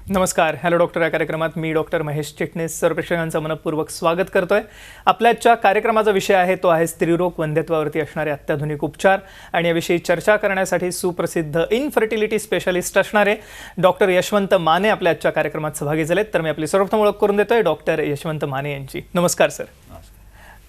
नमस्कार. Hello doctor या कार्यक्रमात मी डॉक्टर महेश चिटणीस सर्व प्रेक्षकांचं मनपूर्वक स्वागत करतोय. आपल्याच्या कार्यक्रमाचा विषय आहे तो आहे स्त्रीरोग वंध्यत्वावरती असणारे अत्याधुनिक उपचार आणि याविषयी चर्चा करण्यासाठी सुप्रसिद्ध इनफर्टिलिटी स्पेशलिस्ट असणारे डॉक्टर यशवंत माने आपल्या आजच्या कार्यक्रमात सहभागी झालेत. तर मी आपली सर्वप्रथम ओळख करून देतोय डॉक्टर यशवंत माने यांची. नमस्कार सर.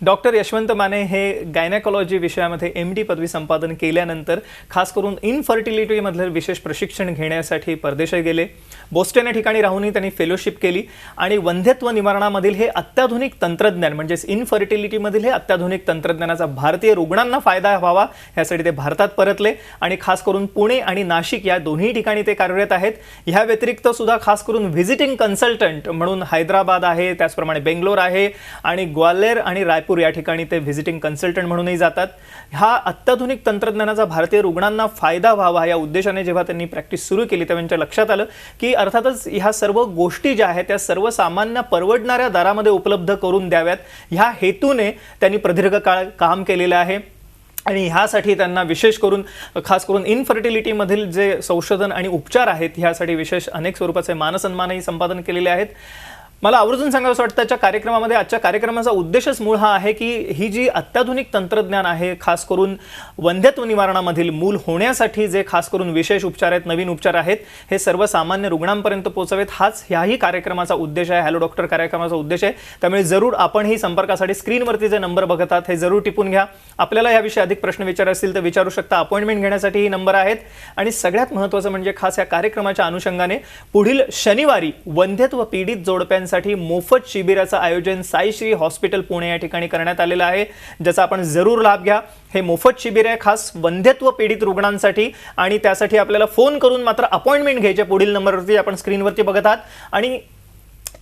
डॉक्टर यशवंत माने हे गायनेकॉलॉजी विषयामध्ये MD पदवी संपादन केल्यानंतर खास करून इनफर्टिलिटीमधलं विशेष प्रशिक्षण घेण्यासाठी परदेशात गेले. बोस्टन या ठिकाणी राहूनही त्यांनी फेलोशिप केली आणि वंध्यत्व निवारणामधील हे अत्याधुनिक तंत्रज्ञान म्हणजेच इनफर्टिलिटीमधील हे अत्याधुनिक तंत्रज्ञानाचा भारतीय रुग्णांना फायदा व्हावा यासाठी ते भारतात परतले आणि खास करून पुणे आणि नाशिक या दोन्ही ठिकाणी ते कार्यरत आहेत. ह्या व्यतिरिक्त सुद्धा खास करून व्हिजिटिंग कन्सल्टंट म्हणून हैदराबाद आहे, त्याचप्रमाणे बेंगलोर आहे आणि ग्वाल्हेर आणि रायपूर या ठिकाणी ते व्हिजिटिंग कन्सल्टंट म्हणूनही जातात. हा अत्याधुनिक तंत्रज्ञानाचा भारतीय रुग्णांना फायदा व्हावा या उद्देशाने जेव्हा त्यांनी प्रॅक्टिस सुरू केली तेव्हा त्यांच्या लक्षात आलं की अर्थातच ह्या सर्व गोष्टी ज्या आहेत त्या सर्वसामान्य परवडणाऱ्या दरामध्ये उपलब्ध करून द्याव्यात ह्या हेतूने त्यांनी प्रदीर्घ काळ काम केलेलं आहे. आणि ह्यासाठी त्यांना विशेष करून खास करून इनफर्टिलिटीमधील जे संशोधन आणि उपचार आहेत ह्यासाठी विशेष अनेक स्वरूपाचे मानसन्मानही संपादन केलेले आहेत. मला आवर्जून सांगावं वाटतं आजच्या कार्यक्रमामध्ये आजच्या कार्यक्रमाचा उद्देशच मूळ हा आहे की ही जी अत्याधुनिक तंत्रज्ञान आहे खास करून वंध्यत्व निवारणामधील मूल होण्यासाठी जे खास करून विशेष उपचार आहेत, नवीन उपचार आहेत, हे सर्वसामान्य रुग्णांपर्यंत पोहोचवेत हाच ह्याही कार्यक्रमाचा उद्देश आहे. हॅलो डॉक्टर कार्यक्रमाचा उद्देश आहे. त्यामुळे जरूर आपण ही संपर्कासाठी स्क्रीनवरती जे नंबर बघत आहात हे जरूर टिपून घ्या. आपल्याला याविषयी अधिक प्रश्न विचारायचे असतील तर विचारू शकता. अपॉइंटमेंट घेण्यासाठी ही नंबर आहेत. आणि सगळ्यात महत्त्वाचं म्हणजे खास या कार्यक्रमाच्या अनुषंगाने पुढील शनिवारी वंध्यत्व पीडित जोडप्यांसाठी मोफत शिबिराचं आयोजन साईश्री हॉस्पिटल पुणे या ठिकाणी करण्यात आलेलं आहे, ज्याचा आपण जरूर लाभ घ्या. हे मोफत शिबिर आहे खास वंध्यत्व पीडित रुग्णांसाठी आणि त्यासाठी आपल्याला फोन करून मात्र अपॉइंटमेंट घ्यायचे. पुढील नंबरवरती आपण स्क्रीनवरती बघत आहात. आणि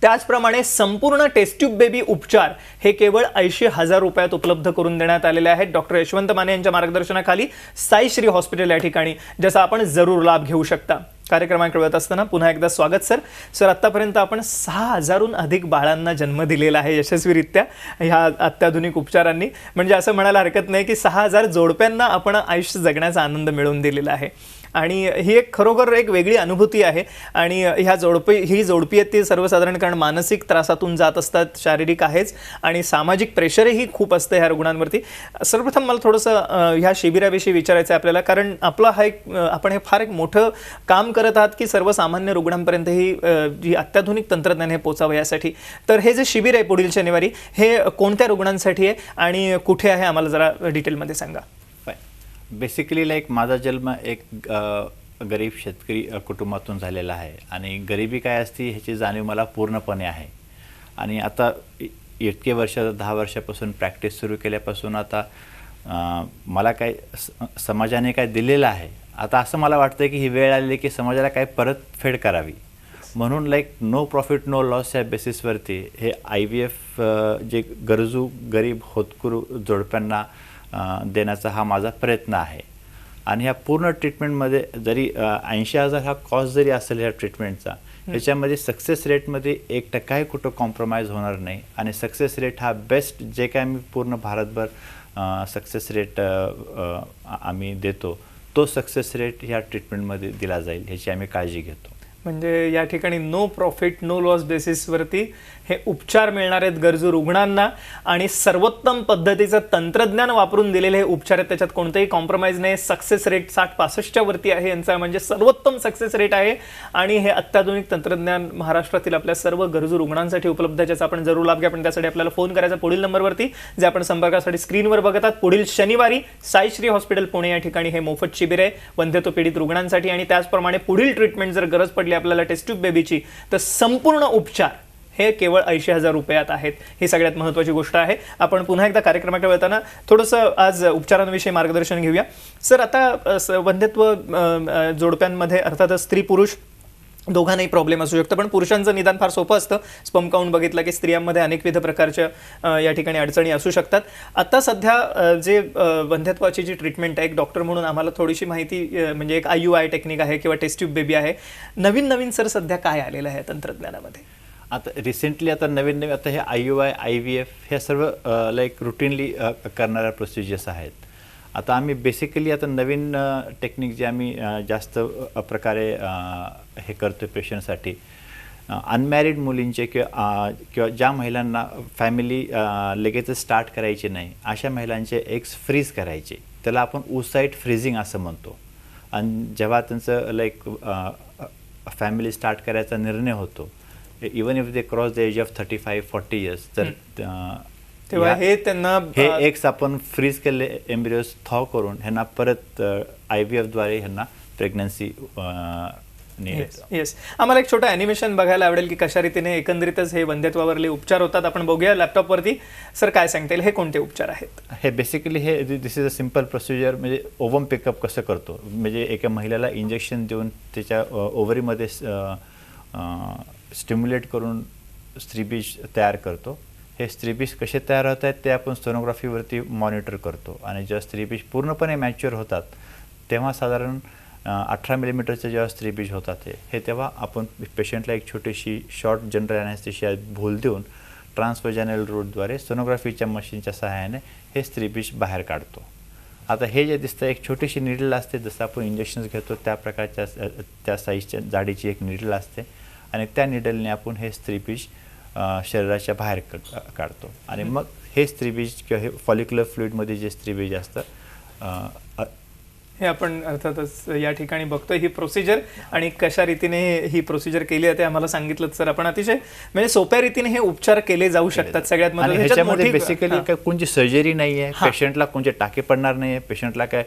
त्याचप्रमाणे संपूर्ण टेस्ट ट्यूब बेबी उपचार हे केवळ 80,000 रुपयात उपलब्ध करून देण्यात आलेले आहेत डॉक्टर यशवंत माने यांच्या मार्गदर्शनाखाली साईश्री हॉस्पिटल या ठिकाणी, ज्याचा आपण जरूर लाभ घेऊ शकता. कार्यक्रमाकडे वळत असताना पुन्हा एकदा स्वागत सर. सर, आतापर्यंत आपण 6,000हून अधिक बाळांना जन्म दिलेला आहे यशस्वीरित्या ह्या अत्याधुनिक उपचारांनी. म्हणजे असं म्हणायला हरकत नाही की 6,000 जोडप्यांना आपण आयुष्य जगण्याचा आनंद मिळवून दिलेला आहे. आणि ही एक खरोखर एक वेगळी अनुभूती आहे. आणि ह्या ही जोडपी आहेत ती सर्वसाधारण कारण मानसिक त्रासातून जात असतात, शारीरिक आहेच आणि सामाजिक प्रेशरही खूप असतं ह्या रुग्णांवरती. सर्वप्रथम मला थोडंसं ह्या शिबिराविषयी विचारायचं आहे आपल्याला, कारण आपला हा एक आपण हे फार एक मोठं काम करत आहात की सर्वसामान्य रुग्णांपर्यंत ही जी अत्याधुनिक तंत्रज्ञान हे पोचावं यासाठी. तर हे जे शिबिर आहे पुढील शनिवारी हे कोणत्या रुग्णांसाठी आहे आणि कुठे आहे आम्हाला जरा डिटेलमध्ये सांगा. बेसिकली माझा जन्म एक गरीब शेतकरी कुटुंबातून झालेला आहे आणि गरिबी काय असती ह्याची जाणीव मला पूर्णपणे आहे. आणि आता इतके वर्ष 10 वर्षापासून प्रॅक्टिस सुरू केल्यापासून आता मला काय समाजाने काय दिलेलं आहे. आता असं मला वाटतं की ही वेळ आलेली की समाजाला काय परतफेड करावी म्हणून नो प्रॉफिट नो लॉस या बेसिसवरती हे IVF जे गरजू गरीब होतकरू जोडप्यांना देण्याचा हा माझा प्रयत्न आहे. आणि ह्या पूर्ण ट्रीटमेंटमध्ये जरी 80,000 हा कॉस्ट जरी असेल ह्या ट्रीटमेंटचा, ह्याच्यामध्ये सक्सेस रेटमध्ये 1% कुठं कॉम्प्रोमाइज होणार नाही. आणि सक्सेस रेट हा बेस्ट जे काय आम्ही पूर्ण भारतभर सक्सेस रेट आम्ही देतो तो सक्सेस रेट ह्या ट्रीटमेंटमध्ये दिला जाईल ह्याची आम्ही काळजी घेतो. म्हणजे या ठिकाणी नो प्रॉफिट नो लॉस बेसिसवरती हे उपचार मिळणार आहेत गरजू रुग्णांना आणि सर्वोत्तम पद्धतीचं तंत्रज्ञान वापरून दिलेले हे उपचार आहेत. त्याच्यात कोणतेही कॉम्प्रोमाइज नाही. सक्सेस रेट 60-65च्या वरती आहे यांचा, म्हणजे सर्वोत्तम सक्सेस रेट आहे. आणि हे अत्याधुनिक तंत्रज्ञान महाराष्ट्रातील आपल्या सर्व गरजू रुग्णांसाठी उपलब्ध आहे, ज्याचा आपण जरूर लाभ घ्या. पण त्यासाठी आपल्याला फोन करायचा पुढील नंबरवरती जे आपण संपर्कासाठी स्क्रीनवर बघत आहात. पुढील शनिवारी साईश्री हॉस्पिटल पुणे या ठिकाणी हे मोफत शिबिर आहे वंध्यत्व पीडित रुग्णांसाठी. आणि त्याचप्रमाणे पुढील ट्रीटमेंट जर गरज पडली आपल्याला टेस्ट ट्यूब बेबीची तर संपूर्ण उपचार हे केवळ 80,000 रुपयात आहेत. ही सगळ्यात महत्त्वाची गोष्ट आहे. आपण पुन्हा एकदा कार्यक्रमाकडे वळताना थोडंसं आज उपचारांविषयी मार्गदर्शन घेऊया. सर, आता वंध्यत्व जोडप्यांमध्ये अर्थातच स्त्री पुरुष दोघांनाही प्रॉब्लेम असू शकतं, पण पुरुषांचं निदान फार सोपं असतं. स्पर्म काउंट बघितलं की स्त्रियांमध्ये अनेकविध प्रकारच्या या ठिकाणी अडचणी असू शकतात. आता सध्या जे वंध्यत्वाची जी ट्रीटमेंट आहे, एक डॉक्टर म्हणून आम्हाला थोडीशी माहिती म्हणजे एक IUI टेक्निक आहे किंवा टेस्ट ट्यूब बेबी आहे. नवीन सर सध्या काय आलेलं आहे तंत्रज्ञानामध्ये? आता रिसेंटली आता नवीन आता हे IUI IVF हे सर्व लाईक रुटीनली करणाऱ्या प्रोसिजर्स आहेत. आता आम्ही बेसिकली आता नवीन टेक्निक जे आम्ही जास्त प्रकारे हे करतो पेशंटसाठी, अनमॅरिड मुलींचे किंवा ज्या महिलांना फॅमिली लगेचच स्टार्ट करायची नाही, अशा महिलांचे एग्स फ्रीज करायचे, त्याला आपण oocyte फ्रीजिंग असं म्हणतो. आणि जेव्हा त्यांचं लाईक फॅमिली स्टार्ट करायचा निर्णय होतो, even if they cross the age of 35-40 years, तर तेव्हा हे त्यांना हे एग्स आपण फ्रीज केले एम्ब्रियोज थॉ करून ह्यांना परत IVF द्वारे ह्यांना प्रेग्नन्सी येस. आम्हाला एक छोटं ॲनिमेशन बघायला आवडेल की कशा रीतीने एकंदरीतच हे वंध्यत्वावरले उपचार होतात. आपण बघूया लॅपटॉपवरती. सर काय सांगता येईल, हे कोणते उपचार आहेत? हे बेसिकली हे दिस इज अ सिम्पल प्रोसिजर. म्हणजे ओव्हम पिकअप कसं करतो, म्हणजे एका महिलेला इंजेक्शन देऊन त्याच्या ओव्हरीमध्ये स्टिम्युलेट करून स्त्रीबीज तयार करतो. हे स्त्रीबीज कसे तयार होत आहेत ते आपण सोनोग्राफीवरती मॉनिटर करतो. आणि जेव्हा स्त्रीबीज पूर्णपणे मॅच्युअर होतात तेव्हा साधारण 18 मिलीमीटरचे जेव्हा स्त्रीबीज होतात हे तेव्हा आपण पेशंटला एक छोटीशी शॉर्ट जनरल ॲनेस्थेशिया भूल देऊन ट्रान्सव्हॅजिनल रूटद्वारे सोनोग्राफीच्या मशीनच्या सहाय्याने हे स्त्रीबीज बाहेर काढतो. आता हे जे दिसतं एक छोटीशी निडल असते, जसं आपण इंजेक्शन्स घेतो त्या प्रकारच्या त्या साईजच्या जाडीची एक निडल असते आणि त्या निडलने आपण हे स्त्रीबीज शरीराच्या बाहेर काढतो. आणि मग हे स्त्रीबीज किंवा हे फॉलिक्युलर फ्लुइडमध्ये जे स्त्रीबीज असतं हे आपण अर्थातच या ठिकाणी बघतोय ही प्रोसिजर, आणि कशा रीतीने ही प्रोसिजर केली आहे ते आम्हाला सांगितलं सर आपण. अतिशय म्हणजे सोप्या रीतीने हे उपचार केले जाऊ शकतात. सगळ्यात ह्याच्यामध्ये बेसिकली काय कोणची सर्जरी नाही आहे, पेशंटला कोणते टाके पडणार नाही आहे, पेशंटला काय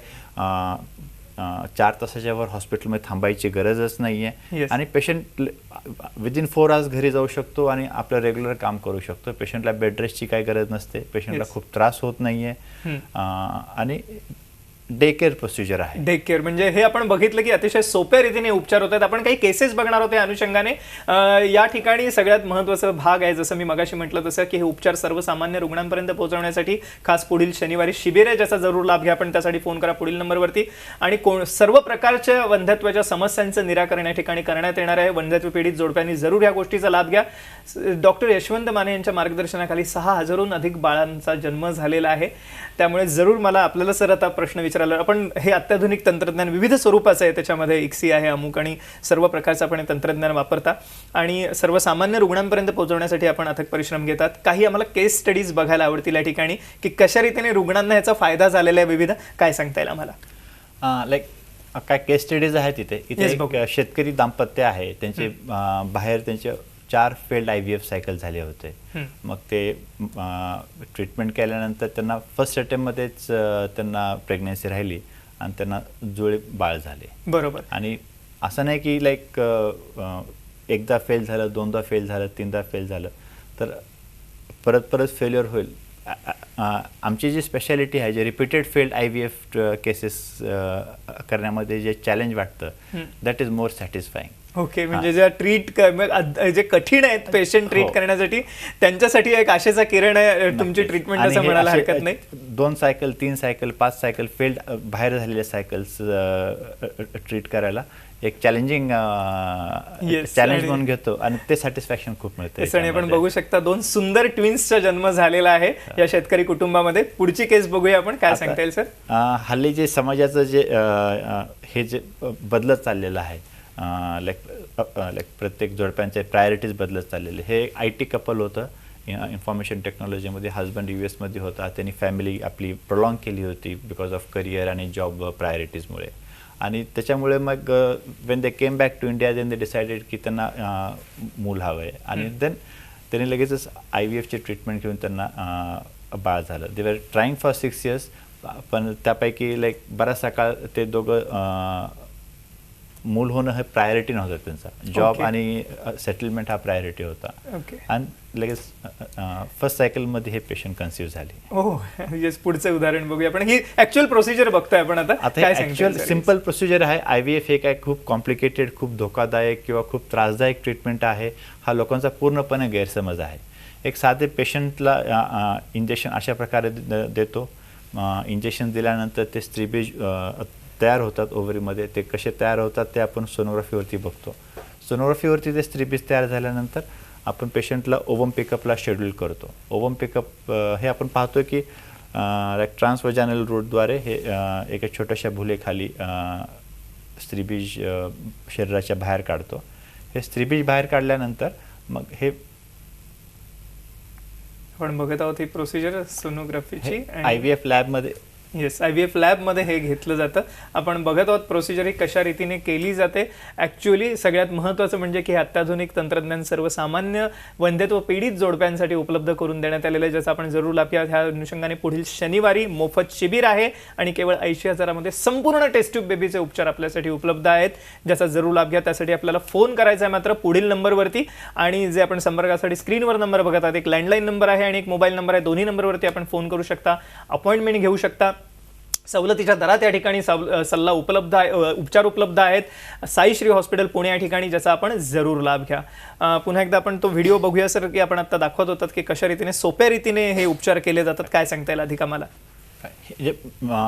4 तासाच्या वर हॉस्पिटलमध्ये थांबायची गरजच नाही आहे. आणि पेशंट विदिन 4 आवर्स घरी जाऊ शकतो आणि आपलं रेग्युलर काम करू शकतो. पेशंटला बेड रेस्टची काही गरज नसते, पेशंटला खूप त्रास होत नाही आहे. आणि डे केअर प्रोसिजर आहे. डे केअर म्हणजे हे आपण बघितलं की अतिशय सोप्या रीतीने उपचार होत आहेत. आपण काही केसेस बघणार होते अनुषंगाने. या ठिकाणी सगळ्यात महत्त्वाचा भाग आहे, जसं मी मगाशी म्हटलं तसं, की हे उपचार सर्वसामान्य रुग्णांपर्यंत पोहोचवण्यासाठी खास पुढील शनिवारी शिबिर आहे, ज्याचा जरूर लाभ घ्या. आपण त्यासाठी फोन करा पुढील नंबरवरती. आणि सर्व प्रकारच्या वंध्यत्वाच्या समस्यांचं निराकरण या ठिकाणी करण्यात येणार आहे. वंध्यत्व पीडित जोडप्यांनी जरूर या गोष्टीचा लाभ घ्या. डॉक्टर यशवंत माने यांच्या मार्गदर्शनाखाली 6,000हून अधिक बाळांचा जन्म झालेला आहे. त्यामुळे जरूर मला आपल्याला सर आता प्रश्न विचारायला, आपण हे अत्याधुनिक तंत्रज्ञान विविध स्वरूपाचं आहे, त्याच्यामध्ये ICSI आहे, अमुक आणि सर्व प्रकारचं आपण तंत्रज्ञान वापरता आणि सर्वसामान्य रुग्णांपर्यंत पोहोचवण्यासाठी आपण अथक परिश्रम घेतात. काही आम्हाला केस स्टडीज बघायला आवडतील या ठिकाणी की कशा रीतीने रुग्णांना याचा फायदा झालेला आहे विविध. काय सांगता येईल आम्हाला? लाईक काय केस स्टडीज आहेत इथे शेतकरी दाम्पत्य आहे, त्यांचे बाहेर त्यांचे 4 फेल्ड IVF सायकल झाले होते. मग ते ट्रीटमेंट केल्यानंतर त्यांना फर्स्ट अटेम्प्टमध्येच त्यांना प्रेग्नन्सी राहिली आणि त्यांना जुळे बाळ झाले. बरोबर. आणि असं नाही की लाईक एकदा फेल झालं, 2दा फेल झालं, 3दा फेल झालं तर परत फेल्युअर होईल. आमची जी स्पेशालिटी आहे, जे रिपीटेड फेल्ड IVF केसेस करण्यामध्ये जे चॅलेंज वाटतं, that is more satisfying. Okay. म्हणजे ज्या जे कठीण आहेत पेशंट ट्रीट करण्यासाठी, त्यांच्यासाठी एक आशेचा किरण आहे तुमची ट्रीटमेंट, असं म्हणायला हरकत नाही. 2 सायकल, 3 सायकल, 5 सायकल फेल्ड बाहेर झालेल्या सायकल्स ट्रीट करायला एक चॅलेंजिंग चॅलेंज म्हणून घेतो आणि ते सॅटिस्फॅक्शन खूप मिळतं. आणि आपण बघू शकता 2 सुंदर ट्विन्सचा जन्म झालेला आहे या शेतकरी कुटुंबामध्ये. पुढची केस बघूया आपण. काय सांगता येईल सर? हल्ली जे समाजाचं जे हे जे बदलत चाललेलं आहे, लाईक प्रत्येक जोडप्यांचे प्रायोरिटीज बदलत चाललेले. हे IT कपल होतं, इन्फॉर्मेशन टेक्नॉलॉजीमध्ये. हजबंड US मध्ये होता, त्यांनी फॅमिली आपली प्रोलॉंग केली होती बिकॉज ऑफ करिअर आणि जॉब प्रायोरिटीजमुळे. आणि त्याच्यामुळे मग when they came back to India then they decided की त्यांना मूल हवं आहे. आणि देन त्यांनी लगेचच IVFची ट्रीटमेंट घेऊन त्यांना बाळ झालं. दे वर ट्राईंग फॉर 6 years, पण त्यापैकी लाईक बराचसा काळ ते दोघं मूल होणं हे प्रायोरिटी नव्हतं त्यांचा. Job Okay. आणि सेटलमेंट हा प्रायोरिटी होता. ओके. आणि लगेच फर्स्ट सायकलमध्ये हे पेशंट कन्सिव्ह झाले. हो, येस, पुढचं उदाहरण बघूया आपण. ही ऍक्च्युअल प्रोसिजर बघतोय आपण आता. आता काय हे सांगता ॲक्च्युअल येईल? सिम्पल प्रोसिजर आहे. IVF हे काय खूप कॉम्प्लिकेटेड, खूप धोकादायक किंवा खूप त्रासदायक ट्रीटमेंट आहे, हा लोकांचा पूर्णपणे गैरसमज आहे. एक साधे पेशंटला इंजेक्शन अशा प्रकारे देतो. इंजेक्शन दिल्यानंतर ते स्त्रीबीज तयार होतात ओव्हरीमध्ये. ते कसे तयार होतात ते आपण सोनोग्राफीवरती बघतो. सोनोग्राफीवरती ते स्त्रीबीज तयार झाल्यानंतर आपण पेशंटला ओवम पिकअपला शेड्यूल करतो. ओवम पिकअप हे आपण पाहतो की ट्रान्सवजानल रूटद्वारे हे एका छोट्याशा भुलेखाली स्त्रीबीज शरीराच्या बाहेर काढतो. हे स्त्रीबीज बाहेर काढल्यानंतर मग हे आपण बघत आहोत ही प्रोसिजर सोनोग्राफीची. IVF लॅबमध्ये येस, IVF लॅबमध्ये हे घेतलं जातं. आपण बघत आहोत प्रोसिजर ही कशा रीतीने केली जाते. ॲक्च्युअली सगळ्यात महत्त्वाचं म्हणजे की अत्याधुनिक तंत्रज्ञान सर्वसामान्य वंध्यत्व पीडित जोडप्यांसाठी उपलब्ध करून देण्यात आलेलं आहे, ज्याचा आपण जरूर लाभ घ्या. ह्या अनुषंगाने पुढील शनिवारी मोफत शिबिर आहे आणि केवळ 80,000मध्ये संपूर्ण टेस्ट ट्यूब बेबीचे उपचार आपल्यासाठी उपलब्ध आहेत, ज्याचा जरूर लाभ घ्या. त्यासाठी आपल्याला फोन करायचा आहे मात्र पुढील नंबरवरती. आणि जे आपण संपर्कासाठी स्क्रीनवर नंबर बघत आहात, एक लँडलाईन नंबर आहे आणि एक मोबाईल नंबर आहे. दोन्ही नंबरवरती आपण फोन करू शकता, अपॉइंटमेंट घेऊ शकता. सवलतीच्या दरात या ठिकाणी सल्ला उपलब्ध आहे, उपचार उपलब्ध आहेत. साईश्री हॉस्पिटल पुणे या ठिकाणी, ज्याचा आपण जरूर लाभ घ्या. पुन्हा एकदा आपण तो व्हिडिओ बघूया सर, की आपण आता दाखवत होतात की कशा रीतीने सोप्या रीतीने हे उपचार केले जातात. काय सांगता येईल अधिक आम्हाला?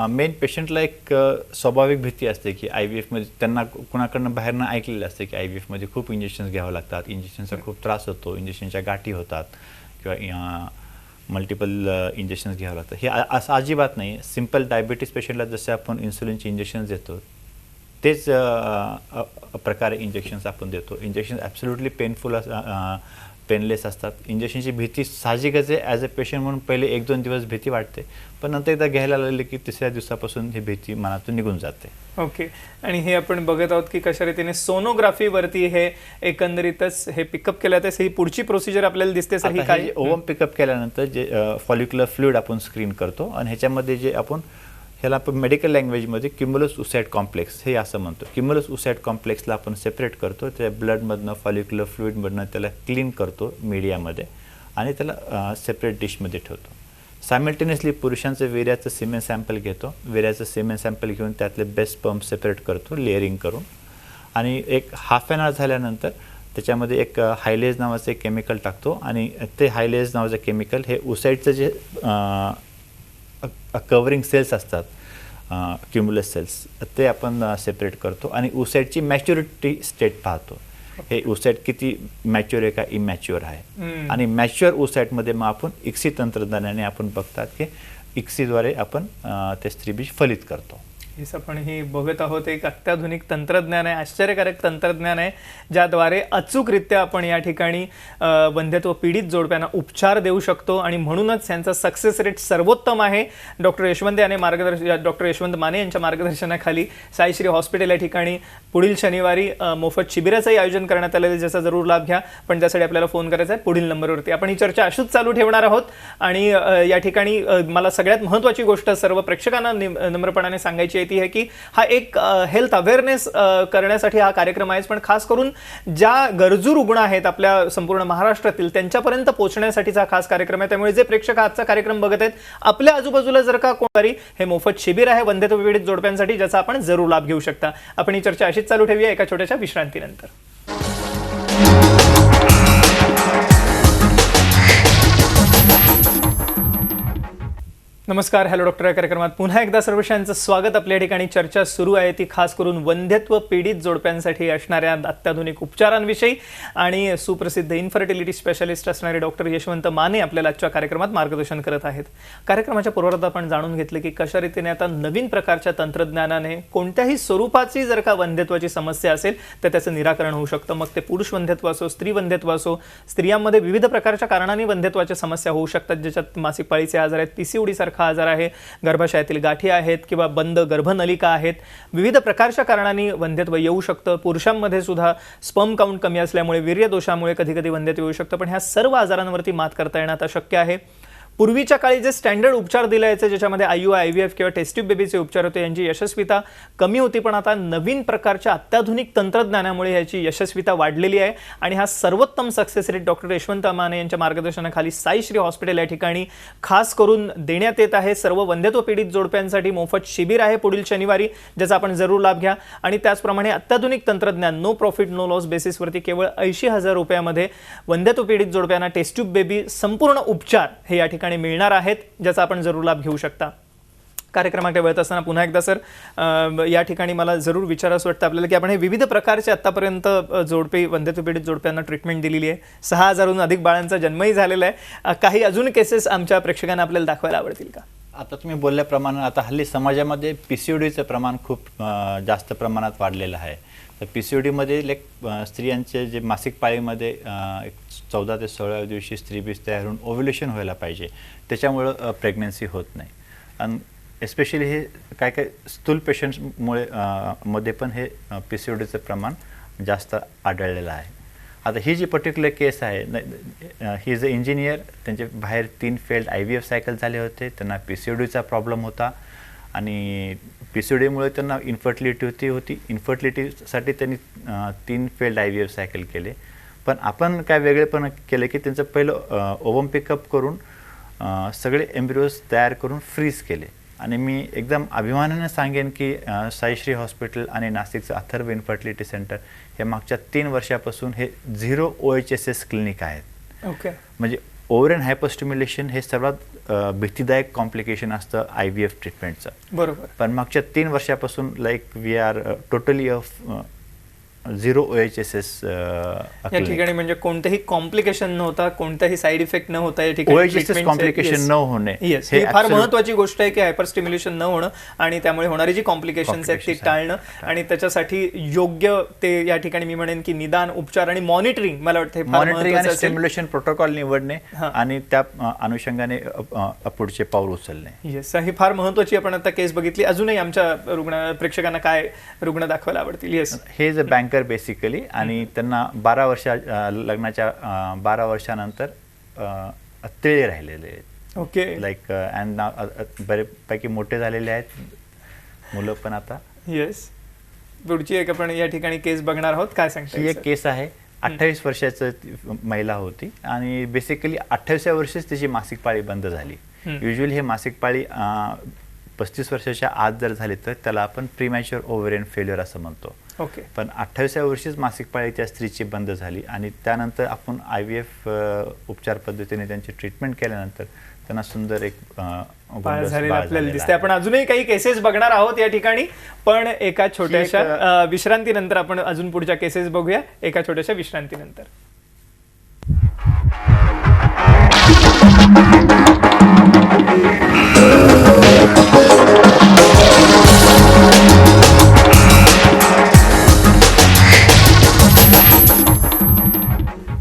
मेन पेशंटला एक स्वाभाविक भीती असते की IVFमध्ये त्यांना कुणाकडनं बाहेरनं ऐकलेलं असते की IVFमध्ये खूप इंजेक्शन्स घ्यावं लागतात, इंजेक्शनचा खूप त्रास होतो, इंजेक्शनच्या गाठी होतात किंवा मल्टिपल इंजेक्शन्स घ्यावं लागतं. हे असं अजिबात नाही. सिम्पल डायबिटीस पेशंटला जसे आपण इन्सुलिनचे इंजेक्शन्स देतो तेच प्रकारे इंजेक्शन्स आपण देतो. इंजेक्शन ॲब्सोल्युटली पेनलेस असतात. इंजेक्शनची भीती साहजिकच आहे. ॲज अ पेशंट म्हणून पहिले 1-2 दिवस भीती वाटते, पण नंतर एकदा घ्यायला लागले की तिसऱ्या दिवसापासून ही भीती मनातून निघून जाते. ओके. आणि हे आपण बघत आहोत की कशा रीतीने सोनोग्राफीवरती हे एकंदरीतच हे पिकअप केलं जातं. ही पुढची प्रोसिजर आपल्याला दिसते सर. ही काय? ओव्हम पिकअप केल्यानंतर जे फॉलिक्युलर फ्लुइड आपण स्क्रीन करतो आणि ह्याच्यामध्ये जे आपण ह्याला आपण मेडिकल लँग्वेजमध्ये क्युम्युलस उसाइड कॉम्प्लेक्स हे असं म्हणतो. क्युम्युलस उसाइड कॉम्प्लेक्सला आपण सेपरेट करतो. त्या ब्लडमधनं फॉलिक्युलर फ्लुइडमधनं त्याला क्लीन करतो मीडियामध्ये आणि त्याला सेपरेट डिशमध्ये ठेवतो. सायमल्टेनियसली पुरुषांचं वीर्याचं सिमेन सॅम्पल घेतो. वीर्याचं सिमेन सॅम्पल घेऊन त्यातले बेस्ट पंप सेपरेट करतो लेअरिंग करून. आणि एक हाफ ॲन आवर झाल्यानंतर त्याच्यामध्ये एक हायलेज नावाचं एक केमिकल टाकतो आणि ते हायलेज नावाचं केमिकल हे उसाईडचं जे कवरिंग सेल्स असतात क्युम्युलस सेल्स ते आपण सेपरेट करतो आणि उसाईडची मॅच्युरिटी स्टेट पाहतो. हे उसाईड किती मॅच्युअर आहे का इमॅच्युअर आहे. आणि मॅच्युअर उसाईडमध्ये मग आपण इक्सी तंत्रज्ञानाने आपण बघतात की इक्सीद्वारे आपण ते स्त्रीबीज फलित करतो. हेच आपण ही बघत आहोत. एक अत्याधुनिक तंत्रज्ञान आहे, आश्चर्यकारक तंत्रज्ञान आहे, ज्याद्वारे अचूकरित्या आपण या ठिकाणी वंध्यत्व पीडित जोडप्यांना उपचार देऊ शकतो आणि म्हणूनच यांचा सक्सेस रेट सर्वोत्तम आहे. डॉक्टर यशवंत माने यांच्या मार्गदर्शनाखाली साईश्री हॉस्पिटल या ठिकाणी पुढील शनिवारी मोफत शिबिराचंही आयोजन करण्यात आलेलं आहे, ज्याचा जरूर लाभ घ्या. पण त्यासाठी आपल्याला फोन करायचा आहे पुढील नंबरवरती. आपण ही चर्चा अशीच चालू ठेवणार आहोत आणि या ठिकाणी मला सगळ्यात महत्त्वाची गोष्ट सर्व प्रेक्षकांना नम्रपणाने सांगायची ती आहे की हा एक हेल्थ अवेअरनेस करण्यासाठी हा कार्यक्रम आहे, पण खास करून ज्या गरजू रुग्ण आहेत आपल्या संपूर्ण महाराष्ट्रातील त्यांच्यापर्यंत पोहोचण्यासाठीचा खास कार्यक्रम आहे. त्यामुळे जे प्रेक्षक आजचा कार्यक्रम बघत आहेत, आपल्या आजूबाजूला जर का कोणतरी हे मोफत शिबिर आहे वंध्यत्व पीडित जोडप्यांसाठी, ज्याचा आपण जरूर लाभ घेऊ शकता. आपण ही चर्चा अशीच चालू ठेवूया एका छोट्याशा विश्रांतीनंतर. नमस्कार, हॅलो डॉक्टर या कार्यक्रमात पुन्हा एकदा सर्वांचं स्वागत. आपल्या ठिकाणी चर्चा सुरू आहे ती खास करून वंध्यत्व पीडित जोडप्यांसाठी असणाऱ्या अत्याधुनिक उपचारांविषयी आणि सुप्रसिद्ध इन्फर्टिलिटी स्पेशालिस्ट असणारे डॉक्टर यशवंत माने आपल्याला आजच्या कार्यक्रमात मार्गदर्शन करत आहेत. कार्यक्रमाच्या पूर्वार्धात आपण जाणून घेतले की कशा रीतीने आता नवीन प्रकारच्या तंत्रज्ञानाने कोणत्याही स्वरूपाची जर का वंध्यत्वाची समस्या असेल तर त्याचं निराकरण होऊ शकतं. मग ते पुरुष वंध्यत्व असो, स्त्री वंध्यत्व असो. स्त्रियांमध्ये विविध प्रकारच्या कारणांनी वंध्यत्वाच्या समस्या होऊ शकतात, ज्याच्यात मासिक पाळीचे आजार आहेत, PCOD सारखा आजार आहे, गर्भाशयातील गाठी आहेत किंवा बंद गर्भनलिका आहेत. विविध प्रकारच्या कारणांनी वंध्यत्व येऊ शकतं. पुरुषांमध्ये सुद्धा स्पर्म काउंट कमी असल्यामुळे वीर्य दोषामुळे कधी कधी वंध्यत्व येऊ शकतं. पण ह्या सर्व आजारांवरती मात करता येणं आता शक्य आहे. पूर्वीच्या काळी जे स्टँडर्ड उपचार दिले जायचे ज्याच्यामध्ये IUI, IVF किंवा टेस्ट ट्यूब बेबीचे उपचार होते यांची यशस्वीता कमी होती, पण आता नवीन प्रकारच्या अत्याधुनिक तंत्रज्ञानामुळे याची यशस्वीता वाढलेली आहे आणि हा सर्वोत्तम success rate doctor Yashwant Mane यांच्या मार्गदर्शनाखाली साईश्री हॉस्पिटल या ठिकाणी खास करून देण्यात येत आहे. सर्व वंध्यत्व पीडित जोडप्यांसाठी मोफत शिबिर आहे पुढील शनिवारी, ज्याचा आपण जरूर लाभ घ्या. आणि त्याचप्रमाणे अत्याधुनिक तंत्रज्ञान नो प्रॉफिट नो लॉस बेसिसवरती केवळ 80,000 रुपयामध्ये वंध्यत्व पीडित जोडप्यांना टेस्ट ट्यूब बेबी संपूर्ण उपचार हे या ठिकाणी मिळणार आहेत, ज्याचा आपण जरूर लाभ घेऊ शकता. कार्यक्रमाकडे वळत असताना पुन्हा एकदा सर या ठिकाणी मला जरूर विचारावंसं वाटतं आपल्याला की आपण हे विविध प्रकारचे आतापर्यंत जोडपे वंध्यत्व पीडित जोडप्यांना ट्रीटमेंट दिलेली आहे. 6,000हून अधिक बाळांचा जन्मही झालेला आहे. काही अजून केसेस आमच्या प्रेक्षकांना आपल्याला दाखवायला आवडतील का? आता तुम्ही बोलल्याप्रमाणे आता हल्ली समाजामध्ये PCODचं प्रमाण खूप जास्त प्रमाणात वाढलेलं आहे. तर PCODमध्ये स्त्रियांचे जे मासिक पाळीमध्ये 14 ते 16व्या दिवशी स्त्रीबीज तयार होऊन ओव्ह्युलेशन व्हायला पाहिजे, त्याच्यामुळं प्रेग्नन्सी होत नाही. आणि एस्पेशली हे काय काय स्थूल पेशंट्समुळे मध्ये पण हे PCODचं प्रमाण जास्त आढळलेलं आहे. आता ही जी पर्टिक्युलर केस आहे, ही इज अ इंजिनियर, त्यांचे बाहेर 3 फेल्ड IVF सायकल झाले होते, त्यांना PCODचा प्रॉब्लेम होता आणि PCODमुळे त्यांना इन्फर्टिलिटी होती. इन्फर्टिलिटीसाठी त्यांनी 3 फेल्ड IVF सायकल केले. पण आपण काय वेगळेपण केलं की त्यांचं पहिलं ओवम पिकअप करून सगळे एम्ब्रिओज तयार करून फ्रीज केले. आणि मी एकदम अभिमानाने सांगेन की साईश्री हॉस्पिटल आणि नाशिकचं अथर्व इन्फर्टिलिटी सेंटर हे मागच्या 3 वर्षापासून हे 0 OHSS क्लिनिक आहेत. ओके. म्हणजे ओव्हरियन हायपरस्टिम्युलेशन हे सर्वात भीतीदायक कॉम्प्लिकेशन असतं IVF ट्रीटमेंटचं. बरोबर. पण मागच्या 3 वर्षापासून वी आर टोटली 0 OHSS या ठिकाणी म्हणजे कोणतेही कॉम्प्लिकेशन नव्हता, कोणताही साईड इफेक्ट न होता या ठिकाणी OHSS कॉम्प्लिकेशन न होणे हे फार महत्त्वाची गोष्ट आहे की हायपर स्टिम्युलेशन न होणं आणि त्यामुळे होणारी जी कॉम्प्लिकेशन्स आहेत ती टाळणं आणि त्याच्यासाठी योग्य ते या ठिकाणी मी म्हणेन की निदान, उपचार आणि मॉनिटरिंग, मला वाटतं मॉनिटरिंग आणि स्टिम्युलेशन प्रोटोकॉल निवडणे आणि त्या अनुषंगाने पुढचे पाऊल उचलणे. येस, ही फार महत्त्वाची आपण आता केस बघितली. अजूनही आमच्या प्रेक्षकांना काय रुग्ण दाखवायला आवडतील? येस, हे इज अ बँकर बेसिकली आणि त्यांना 12 लग्नाच्या 12 वर्षानंतर अत्तेळे राहिलेले आहेत. ओके. लाईक अँड बरेपैकी मोठे झालेले आहेत मुलं पण आता. येस, पुढची एक आपण या ठिकाणी केस बघणार आहोत. काय सांगता? ही एक केस आहे. 28 वर्षाचं महिला होती आणि बेसिकली 28व्या वर्षीच तिची मासिक पाळी बंद झाली. युजली हे मासिक पाळी 35 वर्षाच्या आत जर झाली तर त्याला आपण प्रीमॅच्युअर ओव्हरियन फेल्युअर असं म्हणतो. ओके. पण 28व्या वर्षीच मासिक पाळी त्या स्त्रीची बंद झाली आणि त्यानंतर आपण IVF उपचार पद्धतीने त्यांची ट्रीटमेंट केल्यानंतर त्यांना सुंदर एक बाळ झालेलं आपल्याला दिसते. आपण अजूनही काही केसेस बघणार आहोत या ठिकाणी, पण एका छोट्याशा विश्रांतीनंतर आपण अजून पुढच्या केसेस बघूया. एका छोट्याशा विश्रांतीनंतर.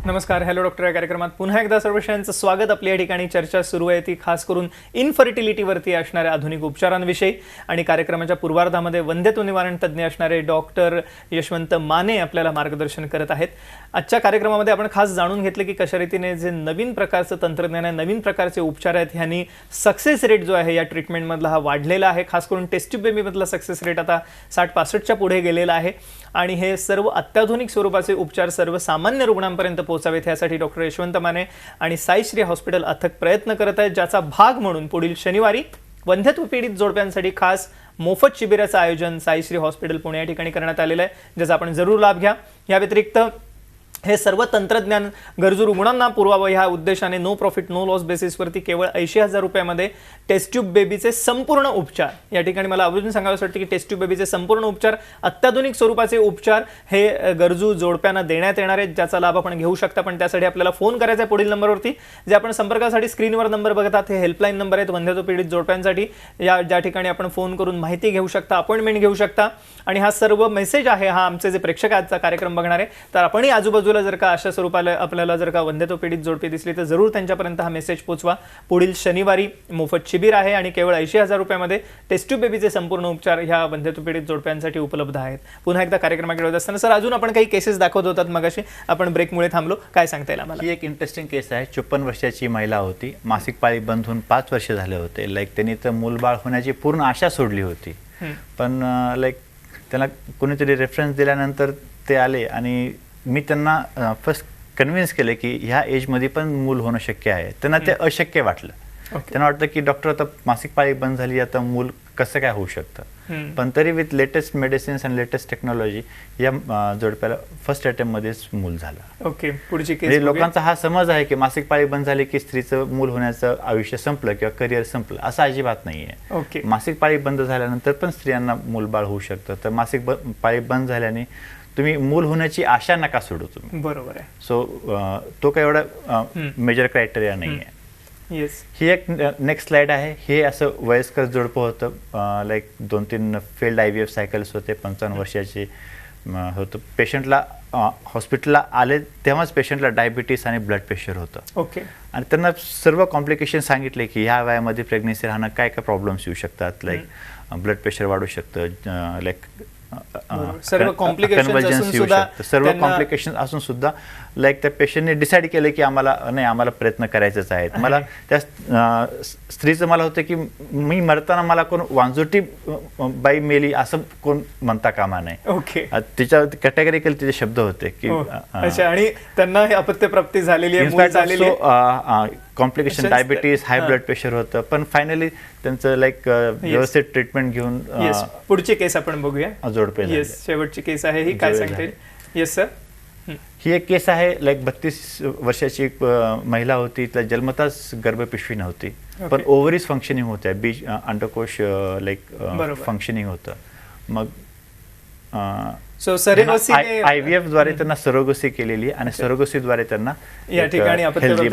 नमस्कार, हॅलो डॉक्टर या कार्यक्रमात पुन्हा एकदा सर्व विषयांचं स्वागत. आपल्या या ठिकाणी चर्चा सुरू आहे ती खास करून इन्फर्टिलिटीवरती असणाऱ्या आधुनिक उपचारांविषयी आणि कार्यक्रमाच्या पूर्वार्धामध्ये वंध्यत्व निवारण तज्ज्ञ असणारे डॉक्टर यशवंत माने आपल्याला मार्गदर्शन करत आहेत. आजच्या कार्यक्रमामध्ये आपण खास जाणून घेतलं की कशा रीतीने जे नवीन प्रकारचं तंत्रज्ञान आहे, नवीन प्रकारचे उपचार आहेत, ह्यांनी सक्सेस रेट जो आहे या ट्रीटमेंटमधला हा वाढलेला आहे. खास करून टेस्ट ट्यूब बेबीमधला सक्सेस रेट आता 60-65च्या पुढे गेलेला आहे आणि हे सर्व अत्याधुनिक स्वरूपाचे उपचार सर्वसामान्य रुग्णांपर्यंत पोहोचावेत यासाठी डॉक्टर यशवंत माने आणि साईश्री हॉस्पिटल अथक प्रयत्न करत आहेत, ज्याचा भाग म्हणून पुढील शनिवारी वंध्यत्व पीडित जोडप्यांसाठी खास मोफत शिबिराचं आयोजन साईश्री हॉस्पिटल पुणे या ठिकाणी करण्यात आलेलं आहे, ज्याचा आपण जरूर लाभ घ्या. या व्यतिरिक्त हे सर्व तंत्रज्ञान गरजू रुग्णांना पुरवावं ह्या उद्देशाने नो प्रॉफिट नो लॉस बेसिसवरती केवळ 80,000 रुपयामध्ये टेस्ट ट्यूब बेबीचे संपूर्ण उपचार, या ठिकाणी मला अजून सांगावं वाटतं की टेस्ट ट्यूब बेबीचे संपूर्ण उपचार, अत्याधुनिक स्वरूपाचे उपचार हे गरजू जोडप्यांना देण्यात येणार आहेत, ज्याचा लाभ आपण घेऊ शकता. पण त्यासाठी आपल्याला फोन करायचा आहे पुढील नंबरवरती, जे आपण संपर्कासाठी स्क्रीनवर नंबर बघतात. हे हेल्पलाईन नंबर आहेत वंध्यत्व पीडित जोडप्यांसाठी, ज्या ठिकाणी आपण फोन करून माहिती घेऊ शकता, अपॉइंटमेंट घेऊ शकता. आणि हा सर्व मेसेज आहे, हा आमचे जे प्रेक्षक आजचा कार्यक्रम बघणार आहे तर आपणही आजूबाजूला बाजूला जर का अशा स्वरूपाला आपल्याला जर का वंध्यत्व पीडित जोडपी दिसली तर जरूर त्यांच्यापर्यंत हा मेसेज पोचवा. पुढील शनिवारी मोफत शिबिर आहे आणि केवळ 80,000 रुपयामध्ये टेस्ट ट्यूब बेबीचे संपूर्ण उपचार ह्या वंध्यत्व पीडित जोडप्यांसाठी उपलब्ध आहेत. पुन्हा एकदा कार्यक्रमाकडे होत असताना सर अजून आपण काही केसेस दाखवत होतात मगाशी, आपण ब्रेकमुळे थांबलो, काय सांगता येईल आम्हाला? ही एक इंटरेस्टिंग केस आहे. 54 वर्षाची महिला होती. मासिक पाळी बंद होऊन 5 वर्ष झाले होते. लाईक त्यांनी तर मूलबाळ होण्याची पूर्ण आशा सोडली होती. पण लाईक त्यांना कोणीतरी रेफरन्स दिल्यानंतर ते आले आणि मी त्यांना फर्स्ट कन्व्हिन्स केले की ह्या एजमध्ये पण मूल होणं शक्य आहे. त्यांना ते अशक्य वाटलं. त्यांना वाटतं की डॉक्टर आता मासिक पाळी बंद झाली, आता मूल कसं काय होऊ शकतं. पण तरी विथ लेटेस्ट मेडिसिन्स आणि लेटेस्ट टेक्नॉलॉजी या जोडप्याला फर्स्ट अटेम्प्टमध्येच मूल झालं. ओके, पुढची केस. म्हणजे लोकांचा हा समज आहे की मासिक पाळी बंद झाली की स्त्रीचं मूल होण्याचं आयुष्य संपलं किंवा करिअर संपलं, असं अजिबात नाहीये. ओके, मासिक पाळी बंद झाल्यानंतर पण स्त्रियांना मूलबाळ होऊ शकतं. तर मासिक पाळी बंद झाल्याने तुम्ही मूल होण्याची आशा नका सोडू तुम्ही. बरोबर आहे. सो तो काही एवढा मेजर क्रायटेरिया नाही आहे. येस, ही एक नेक्स्ट स्लाइड आहे. हे असं वयस्कर जोडपं होतं. लाईक 2-3 फेल्ड IVF सायकल्स होते. 55 वर्षाचे होतं. पेशंटला हॉस्पिटलला आले तेव्हाच पेशंटला डायबिटीस आणि ब्लड प्रेशर होतं. ओके, आणि त्यांना सर्व कॉम्प्लिकेशन सांगितले की ह्या वयामध्ये प्रेग्नेन्सी राहणं काय काय प्रॉब्लेम्स येऊ शकतात. लाईक ब्लड प्रेशर वाढू शकतं, लाईक सर्व कॉम्प्लिकेशन्स कन्वर्जन्स असून येऊ सुद्धा शकतं. सर्व कॉम्प्लिकेशन असून सुद्धा लाईक त्या पेशंटने डिसाईड केलं की आम्हाला प्रयत्न करायचेच आहेत. मला त्या स्त्रीचं मला होतं की मी मरताना मला कोण वांजुटी बाई मेली असं कोण म्हणता कामा नये. ओके, तिच्या कॅटेगरिकल तिचे शब्द होते की अच्छा, आणि त्यांना हे अपत्यप्राप्ती झालेली आहे, मूल झालेली आहे. Complication diabetes, high blood pressure होतं. पण फायनली त्यांचं लाईक व्यवस्थित ट्रीटमेंट घेऊन येस, पुढची केस आपण बघूया. जोडपे झाले. येस, शेवटची केस आहे ही, काय सांगता येईल? Yes sir. ही एक केस आहे. लाईक 32 वर्षाची एक महिला होती. तिला जन्मताच गर्भपिशवी नव्हती, पण ओव्हरीज फंक्शनिंग होत्या. बीज अंडकोश लाईक फंक्शनिंग होतं. मग IVF द्वारे त्यांना सरोगसी केलेली आणि सरोगसीद्वारे त्यांना या ठिकाणी आपण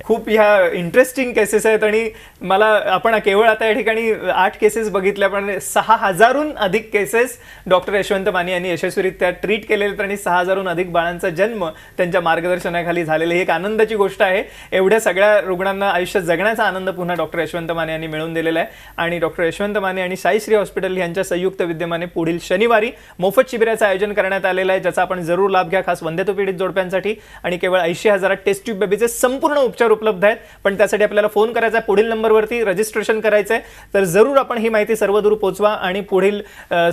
खूप ह्या इंटरेस्टिंग केसेस आहेत. आणि मला आपण केवळ आता या ठिकाणी 8 केसेस बघितल्या, पण 6,000हून अधिक केसेस डॉक्टर यशवंत माने यांनी यशस्वीरित्या ट्रीट केलेले आणि 6,000हून अधिक बाळांचा जन्म त्यांच्या मार्गदर्शनाखाली झालेले. ही एक आनंदाची गोष्ट आहे. एवढ्या सगळ्या रुग्णांना आयुष्य जगण्याचा आनंद पुन्हा डॉक्टर यशवंत माने यांनी मिळवून दिलेला आहे. आणि डॉक्टर यशवंत माने आणि साईश्री हॉस्पिटल यांच्या संयुक्त विद्यमाने पुढील शनिवारी मोफत शिबिराचं आयोजन करण्यात आलेलं आहे, ज्याचा आपण जरूर लाभ घ्या, खास वंध्यत्व पीडित जोडप्यांसाठी. आणि केवळ 80,000 टेस्ट ट्यूब बेबीचे संपूर्ण उपचार उपलब्ध आहेत. पण त्यासाठी आपल्याला फोन करायचा आहे, पुढील नंबरवरती रजिस्ट्रेशन करायचं आहे. तर जरूर आपण ही माहिती सर्वदूर पोहोचवा आणि पुढील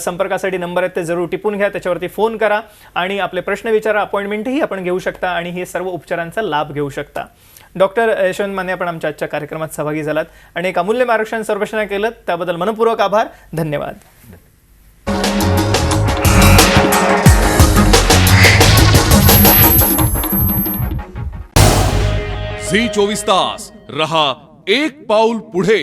संपर्कासाठी नंबर आहेत ते जरूर टिपून घ्या, त्याच्यावरती फोन करा आणि आपले प्रश्न विचारा. अपॉइंटमेंटही आपण घेऊ शकता आणि हे सर्व उपचारांचा लाभ घेऊ शकता. डॉक्टर यशवंत माने, आपण आमच्या आजच्या कार्यक्रमात सहभागी झालात आणि एक अमूल्य मार्गदर्शन सर्वेक्षण केलं, त्याबद्दल मनपूर्वक आभार. धन्यवाद. झी 24 तास रहा एक पाऊल पुढे.